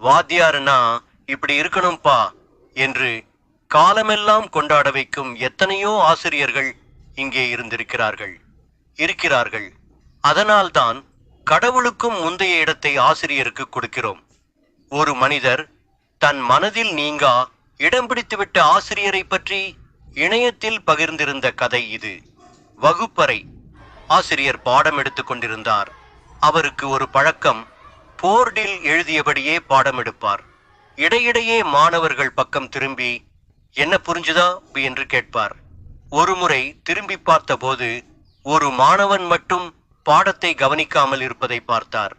வாத்தியாருன்னா இப்படி இருக்கணும்பா என்று காலமெல்லாம் கொண்டாட வைக்கும் எத்தனையோ ஆசிரியர்கள் இங்கே இருக்கிறார்கள். அதனால்தான் கடவுளுக்கும் முந்தைய இடத்தை ஆசிரியருக்கு கொடுக்கிறோம். ஒரு மனிதர் தன் மனதில் நீங்கா இடம் பிடித்துவிட்ட ஆசிரியரை பற்றி இணையத்தில் பகிர்ந்திருந்த கதை இது. வகுப்பறை. ஆசிரியர் பாடம் எடுத்துக் கொண்டிருந்தார். அவருக்கு ஒரு பழக்கம், போர்டில் எழுதியபடியே பாடம் எடுப்பார். இடையிடையே மாணவர்கள் பக்கம் திரும்பி என்ன புரிஞ்சுதா என்று கேட்பார். ஒருமுறை திரும்பி பார்த்தபோது ஒரு மாணவன் மட்டும் பாடத்தை கவனிக்காமல் இருப்பதை பார்த்தார்.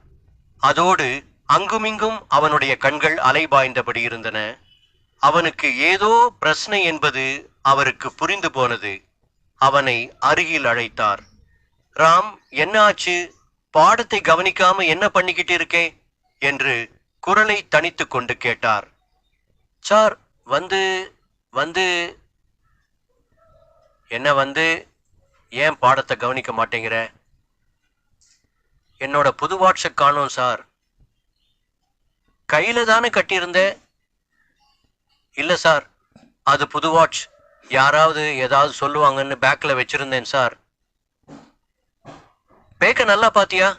அதோடு அங்குமிங்கும் அவனுடைய கண்கள் அலைபாய்ந்தபடி இருந்தன. அவனுக்கு ஏதோ பிரச்சனை என்பது அவருக்கு புரிந்து போனது. அவனை அருகில் அழைத்தார். ராம், என்ன ஆச்சு? பாடத்தை கவனிக்காம என்ன பண்ணிக்கிட்டு இருக்கே என்று குரலை தனித்து கொண்டு கேட்டார். சார், வந்து என்ன ஏன் பாடத்தை கவனிக்க மாட்டேங்கிற? என்னோட புது வாட்சை காணோம் சார். கையில தானே கட்டியிருந்த? இல்ல சார், அது புது வாட்ச். யாராவது ஏதாவது சொல்லுவாங்கன்னு பேக்ல வச்சிருந்தேன் சார். பேக்க நல்லா பாத்தியா?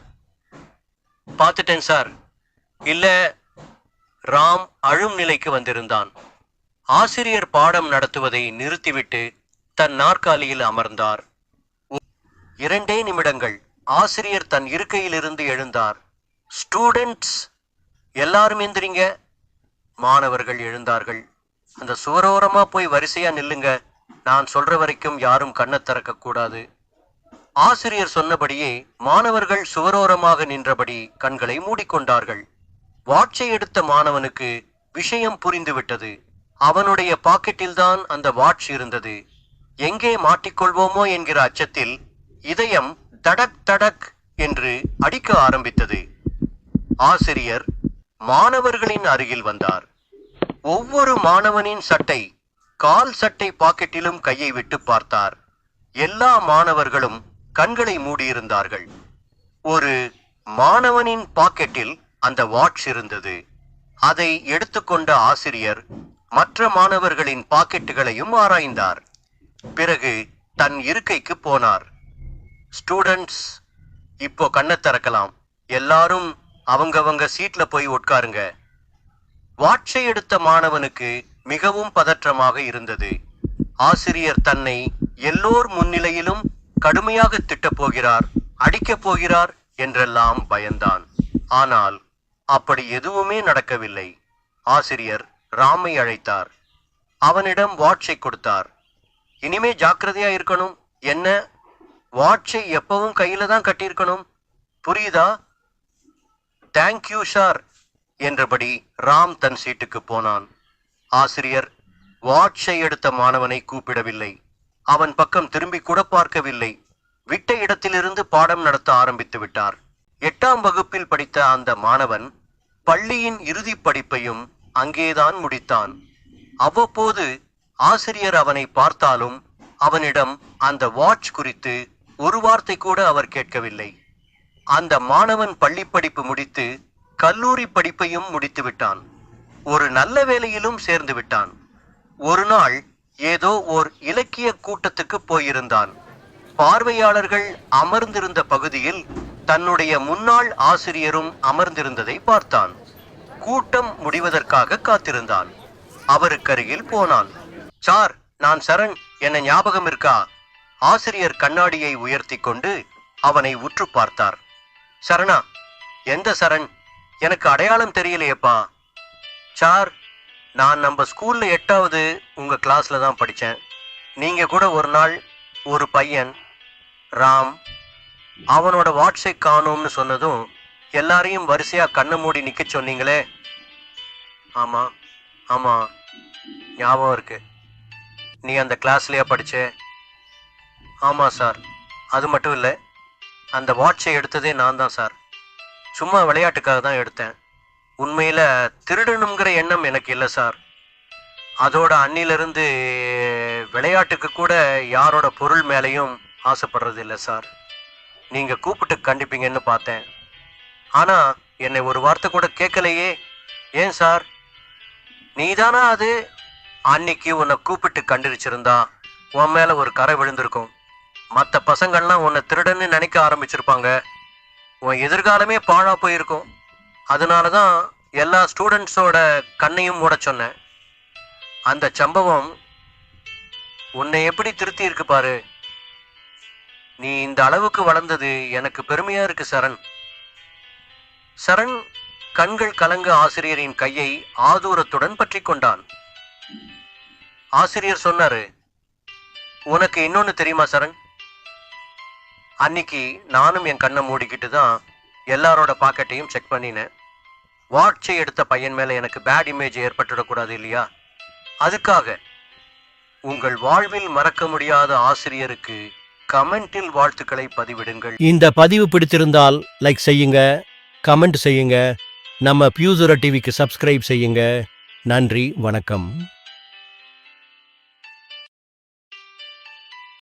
பார்த்துட்டேன் சார். இல்ல. ராம் அழும் நிலைக்கு வந்திருந்தான். ஆசிரியர் பாடம் நடத்துவதை நிறுத்திவிட்டு தன் நாற்காலியில் அமர்ந்தார். 2 நிமிடங்கள். ஆசிரியர் தன் இருக்கையிலிருந்து எழுந்தார். ஸ்டூடெண்ட்ஸ் எல்லாரும் எந்திரிங்க. மாணவர்கள் எழுந்தார்கள். அந்த சுவரோரமா போய் வரிசையா நில்லுங்க. நான் சொல்ற வரைக்கும் யாரும் கண்ணை திறக்க கூடாது. ஆசிரியர் சொன்னபடியே மாணவர்கள் சுவரோரமாக நின்றபடி கண்களை மூடிக்கொண்டார்கள். வாட்சை எடுத்த மாணவனுக்கு விஷயம் புரிந்துவிட்டது. அவனுடைய பாக்கெட்டில்தான் அந்த வாட்ச் இருந்தது. எங்கே மாட்டிக்கொள்வோமோ என்கிற அச்சத்தில் இதயம் தடக் தடக் என்று அடிக்க ஆரம்பித்தது. ஆசிரியர் மாணவர்களின் அருகில் வந்தார். ஒவ்வொரு மாணவனின் சட்டை, கால் சட்டை பாக்கெட்டிலும் கையை விட்டு பார்த்தார். எல்லா மாணவர்களும் கண்களை மூடியிருந்தார்கள். ஒரு மாணவனின் பாக்கெட்டில் அந்த வாட்ச் இருந்தது. அதை எடுத்துக்கொண்ட ஆசிரியர் மற்ற மாணவர்களின் பாக்கெட்டுகளையும் ஆராய்ந்தார். பிறகு தன் இருக்கைக்கு போனார். ஸ்டூடெண்ட்ஸ், இப்போ கண்ணை திறக்கலாம். எல்லாரும் அவங்கவங்க சீட்ல போய் உட்காருங்க. வாட்சை எடுத்த மாணவனுக்கு மிகவும் பதற்றமாக இருந்தது. ஆசிரியர் தன்னை எல்லோர் முன்னிலையிலும் கடுமையாக திட்டப் போகிறார், அடிக்கப் போகிறார் என்றெல்லாம் பயந்தான். ஆனால் அப்படி எதுவுமே நடக்கவில்லை. ஆசிரியர் ராமை அழைத்தார். அவனிடம் வாட்சை கொடுத்தார். இனிமே ஜாக்கிரதையா இருக்கணும். என்ன, வாட்சை எப்பவும் கையில தான் கட்டியிருக்கணும், புரியுதா? தேங்க்யூ சார் என்றபடி ராம் தன் சீட்டுக்கு போனான். ஆசிரியர் வாட்சை எடுத்த மாணவனை கூப்பிடவில்லை. அவன் பக்கம் திரும்பி கூட பார்க்கவில்லை. விட்ட இடத்திலிருந்து பாடம் நடத்த ஆரம்பித்து விட்டார். 8ஆம் வகுப்பில் படித்த அந்த மாணவன் பள்ளியின் இறுதி படிப்பையும் அங்கேதான் முடித்தான். அவ்வப்போது ஆசிரியர் அவனை பார்த்தாலும் அவனிடம் அந்த வாட்ச் குறித்து ஒரு வார்த்தை கூட அவர் கேட்கவில்லை. அந்த மாணவன் பள்ளி படிப்பு முடித்து கல்லூரி படிப்பையும் முடித்து விட்டான். ஒரு நல்ல வேலையிலும் சேர்ந்து விட்டான். ஒரு நாள் ஏதோ ஓர் இலக்கிய கூட்டத்துக்கு போயிருந்தான். பார்வையாளர்கள் அமர்ந்திருந்த பகுதியில் தன்னுடைய முன்னாள் ஆசிரியரும் அமர்ந்திருந்ததை பார்த்தான். கூட்டம் முடிவதற்காக காத்திருந்தான். அவருக்கருகில் போனான். சார், நான் சரண், என்ன ஞாபகம் இருக்கா? ஆசிரியர் கண்ணாடியை உயர்த்தி கொண்டு அவனை உற்று பார்த்தார். சரணா? எந்த சரண்? எனக்கு அடையாளம் தெரியலையப்பா. சார், நான் நம்ம ஸ்கூல்ல 8வது உங்க கிளாஸ்ல தான் படித்தேன். நீங்க கூட ஒரு நாள் ஒரு பையன் ராம் அவனோட வாட்சை காணோம்னு சொன்னதும் எல்லாரையும் வரிசையா கண்ணை மூடி நிக்க சொன்னீங்களே. ஆமா ஆமா, ஞாபகம் இருக்கு. நீ அந்த கிளாஸ்லயா படிச்ச? ஆமா சார். அது மட்டும் இல்லை, அந்த வாட்சை எடுத்ததே நான் தான் சார். சும்மா விளையாட்டுக்காக தான் எடுத்தேன். உண்மையில திருடணுங்கிற எண்ணம் எனக்கு இல்லை சார். அதோட அன்னிலிருந்து விளையாட்டுக்கு கூட யாரோட பொருள் மேலேயும் ஆசைப்படுறது இல்லை சார். நீங்க கூப்பிட்டு கண்டிப்பீங்கன்னு பார்த்தேன். ஆனா என்னை ஒரு வார்த்தை கூட கேட்கலையே. ஏன் சார், நீதானா அது? அன்னைக்கு உன்னை கூப்பிட்டு கண்டிருச்சிருந்தா உன் மேல ஒரு கரை விழுந்திருக்கும். மற்ற பசங்கள்லாம் உன்னை திருடன்னு நினைக்க ஆரம்பிச்சிருப்பாங்க. உன் எதிர்காலமே பாழா போயிருக்கும். அதனால தான் எல்லா ஸ்டூடெண்ட்ஸோட கண்ணையும் மூட சொன்னேன். அந்த சம்பவம் உன்னை எப்படி திருத்தி இருக்கு பாரு. நீ இந்த அளவுக்கு வளர்ந்தது எனக்கு பெருமையா இருக்கு சரண். சரண் கண்கள் கலங்க ஆசிரியரின் கையை ஆதூரத்துடன் பற்றி கொண்டான். ஆசிரியர் சொன்னாரு, உனக்கு இன்னொன்னு தெரியுமா சரண்? அன்னைக்கு நானும் என் கண்ணை மூடிக்கிட்டு தான் எல்லாரோட பாக்கெட்டையும் செக் பண்ணினேன். வாட்சை எடுத்த பையன் மேல எனக்கு பேட் இமேஜ் ஏற்பட்டுடக்கூடாது இல்லையா? அதுக்காக உங்கள் வாழ்வில் மறக்க முடியாத ஆசிரியருக்கு கமெண்டில் வாழ்த்துக்களை பதிவிடுங்கள். இந்த பதிவு பிடித்திருந்தால் லைக் செய்யுங்க, கமெண்ட் செய்யுங்க, நம்ம பியூசுர டிவிக்கு சப்ஸ்கிரைப் செய்யுங்க. நன்றி, வணக்கம்.